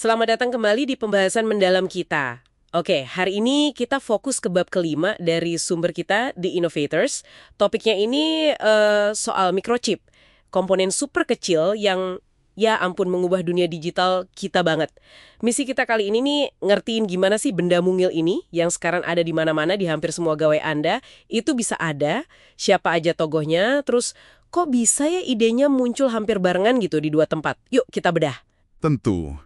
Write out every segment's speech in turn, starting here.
Selamat datang kembali di pembahasan mendalam kita. Oke, hari ini kita fokus ke bab kelima dari sumber kita, The Innovators. Topiknya ini soal microchip, komponen super kecil yang ya ampun mengubah dunia digital kita banget. Misi kita kali ini nih ngertiin gimana sih benda mungil ini yang sekarang ada di mana-mana di hampir semua gawai Anda, itu bisa ada, siapa aja togohnya, terus kok bisa ya idenya muncul hampir barengan gitu di dua tempat. Yuk kita bedah. Tentu.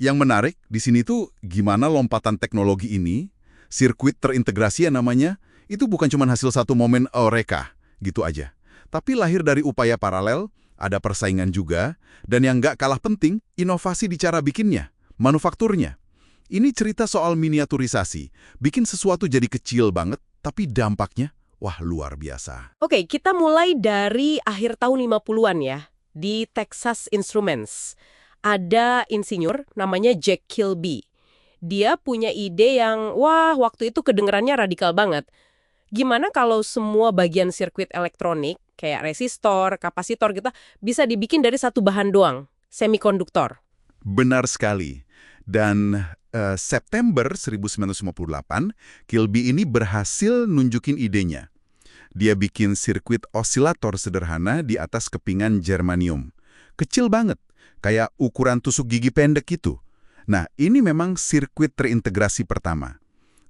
Yang menarik di sini tuh gimana lompatan teknologi ini, sirkuit terintegrasi ya namanya, itu bukan cuma hasil satu momen eureka, gitu aja. Tapi lahir dari upaya paralel, ada persaingan juga, dan yang nggak kalah penting, inovasi di cara bikinnya, manufakturnya. Ini cerita soal miniaturisasi, bikin sesuatu jadi kecil banget, tapi dampaknya, wah luar biasa. Oke, kita mulai dari akhir tahun 50-an ya, di Texas Instruments. Ada insinyur namanya Jack Kilby. Dia punya ide yang, wah waktu itu kedengerannya radikal banget. Gimana kalau semua bagian sirkuit elektronik, kayak resistor, kapasitor gitu, bisa dibikin dari satu bahan doang, semikonduktor. Benar sekali. Dan September 1958, Kilby ini berhasil nunjukin idenya. Dia bikin sirkuit osilator sederhana di atas kepingan germanium. Kecil banget, kayak ukuran tusuk gigi pendek itu. Nah, ini memang sirkuit terintegrasi pertama.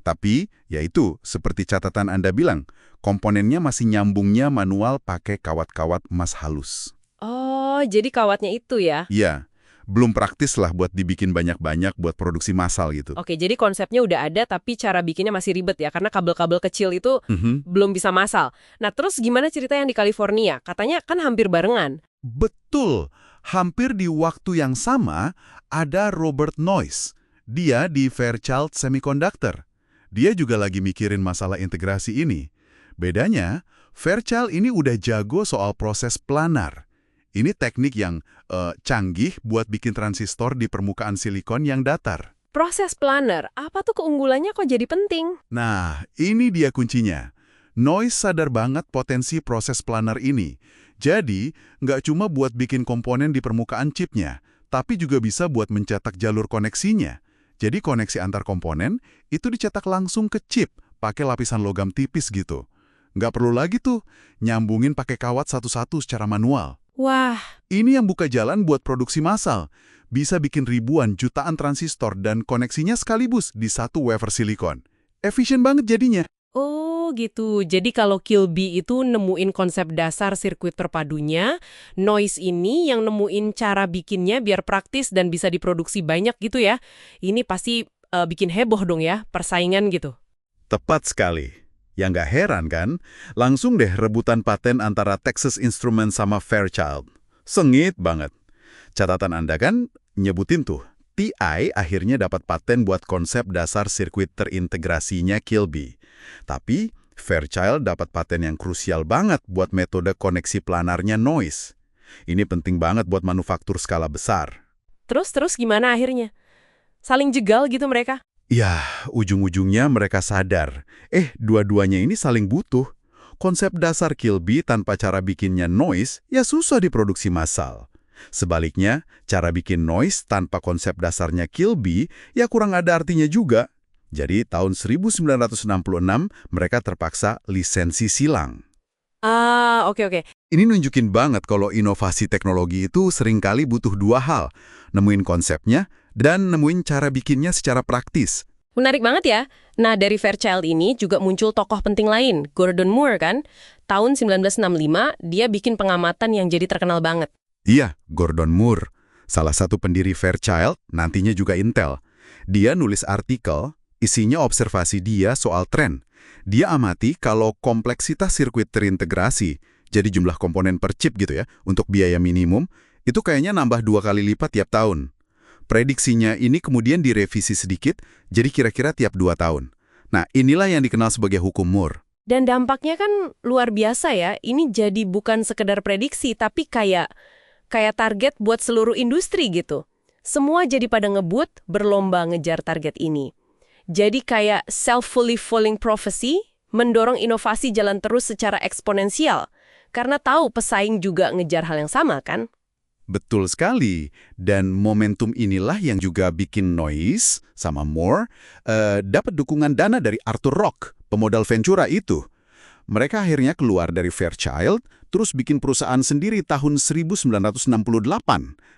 Tapi, yaitu, seperti catatan Anda bilang, komponennya masih nyambungnya manual pakai kawat-kawat emas halus. Oh, jadi kawatnya itu ya? Iya, belum praktis lah buat dibikin banyak-banyak buat produksi massal gitu. Oke, jadi konsepnya udah ada tapi cara bikinnya masih ribet ya, karena kabel-kabel kecil itu belum bisa massal. Nah, terus gimana cerita yang di California? Katanya kan hampir barengan. Betul. Hampir di waktu yang sama, ada Robert Noyce. Dia di Fairchild Semiconductor. Dia juga lagi mikirin masalah integrasi ini. Bedanya, Fairchild ini udah jago soal proses planar. Ini teknik yang canggih buat bikin transistor di permukaan silikon yang datar. Proses planar, apa tuh keunggulannya kok jadi penting? Nah, ini dia kuncinya. Noyce sadar banget potensi proses planar ini. Jadi, nggak cuma buat bikin komponen di permukaan chipnya, tapi juga bisa buat mencetak jalur koneksinya. Jadi koneksi antar komponen itu dicetak langsung ke chip, pakai lapisan logam tipis gitu. Nggak perlu lagi tuh nyambungin pakai kawat satu-satu secara manual. Wah, Ini yang buka jalan buat produksi massal. Bisa bikin ribuan jutaan transistor dan koneksinya sekaligus di satu wafer silikon. Efisien banget jadinya. oh gitu. Jadi kalau Kilby itu nemuin konsep dasar sirkuit terpadunya, Noyce ini yang nemuin cara bikinnya biar praktis dan bisa diproduksi banyak gitu ya. Ini pasti bikin heboh dong ya, persaingan gitu. Tepat sekali. Yang nggak heran kan, langsung deh rebutan paten antara Texas Instruments sama Fairchild. Sengit banget. Catatan Anda kan nyebutin tuh, TI akhirnya dapat paten buat konsep dasar sirkuit terintegrasinya Kilby. Tapi Fairchild dapat paten yang krusial banget buat metode koneksi planarnya Noyce. Ini penting banget buat manufaktur skala besar. Terus gimana akhirnya? Saling jegal gitu mereka? Ya, ujung-ujungnya mereka sadar, dua-duanya ini saling butuh. Konsep dasar Kilby tanpa cara bikinnya Noyce ya susah diproduksi massal. Sebaliknya, cara bikin Noyce tanpa konsep dasarnya Kilby ya kurang ada artinya juga. Jadi tahun 1966 mereka terpaksa lisensi silang. Ah, oke. Ini nunjukin banget kalau inovasi teknologi itu seringkali butuh dua hal, nemuin konsepnya dan nemuin cara bikinnya secara praktis. Menarik banget ya. Nah, dari Fairchild ini juga muncul tokoh penting lain, Gordon Moore kan? Tahun 1965, dia bikin pengamatan yang jadi terkenal banget. Iya, Gordon Moore, salah satu pendiri Fairchild, nantinya juga Intel. Dia nulis artikel, isinya observasi dia soal tren. Dia amati kalau kompleksitas sirkuit terintegrasi, jadi jumlah komponen per chip gitu ya, untuk biaya minimum, itu kayaknya nambah 2 kali lipat tiap tahun. Prediksinya ini kemudian direvisi sedikit, jadi kira-kira tiap 2 tahun. Nah, inilah yang dikenal sebagai hukum Moore. Dan dampaknya kan luar biasa ya. Ini jadi bukan sekedar prediksi, tapi kayak target buat seluruh industri gitu. Semua jadi pada ngebut, berlomba ngejar target ini. Jadi kayak self-fulfilling prophecy, mendorong inovasi jalan terus secara eksponensial. Karena tahu pesaing juga ngejar hal yang sama kan? Betul sekali. Dan momentum inilah yang juga bikin Noyce sama Moore dapat dukungan dana dari Arthur Rock, pemodal Ventura itu. Mereka akhirnya keluar dari Fairchild, terus bikin perusahaan sendiri tahun 1968,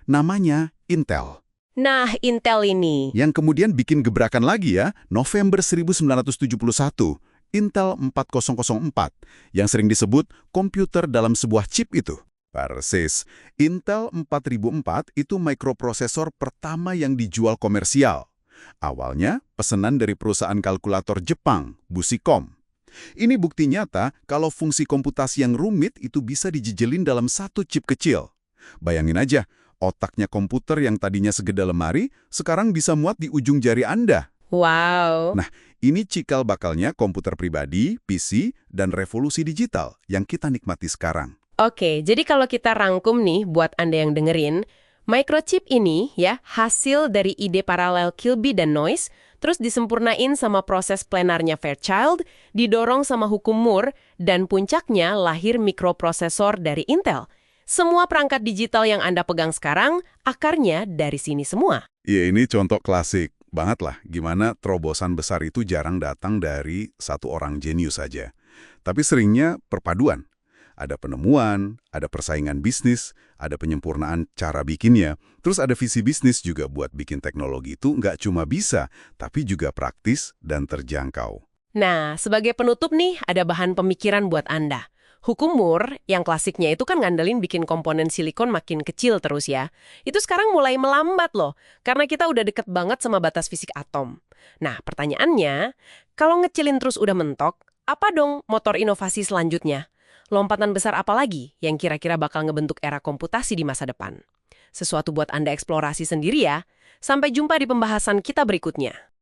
namanya Intel. Nah, Intel ini. Yang kemudian bikin gebrakan lagi ya, November 1971, Intel 4004, yang sering disebut komputer dalam sebuah chip itu. Persis, Intel 4004 itu mikroprosesor pertama yang dijual komersial. Awalnya, pesanan dari perusahaan kalkulator Jepang, Busicom. Ini bukti nyata kalau fungsi komputasi yang rumit itu bisa dijejelin dalam satu chip kecil. Bayangin aja, otaknya komputer yang tadinya segede lemari, sekarang bisa muat di ujung jari Anda. Wow. Nah, ini cikal bakalnya komputer pribadi, PC, dan revolusi digital yang kita nikmati sekarang. Oke, jadi kalau kita rangkum nih buat Anda yang dengerin, microchip ini ya hasil dari ide paralel Kilby dan Noyce, terus disempurnain sama proses planarnya Fairchild, didorong sama hukum Moore, dan puncaknya lahir mikroprosesor dari Intel. Semua perangkat digital yang Anda pegang sekarang, akarnya dari sini semua. Ya, ini contoh klasik banget lah, gimana terobosan besar itu jarang datang dari satu orang jenius saja. Tapi seringnya perpaduan. Ada penemuan, ada persaingan bisnis, ada penyempurnaan cara bikinnya, terus ada visi bisnis juga buat bikin teknologi itu nggak cuma bisa, tapi juga praktis dan terjangkau. Nah, sebagai penutup nih, ada bahan pemikiran buat Anda. Hukum Moore, yang klasiknya itu kan ngandelin bikin komponen silikon makin kecil terus ya. Itu sekarang mulai melambat loh, karena kita udah deket banget sama batas fisik atom. Nah, pertanyaannya, kalau ngecilin terus udah mentok, apa dong motor inovasi selanjutnya? Lompatan besar apa lagi yang kira-kira bakal ngebentuk era komputasi di masa depan? Sesuatu buat Anda eksplorasi sendiri ya. Sampai jumpa di pembahasan kita berikutnya.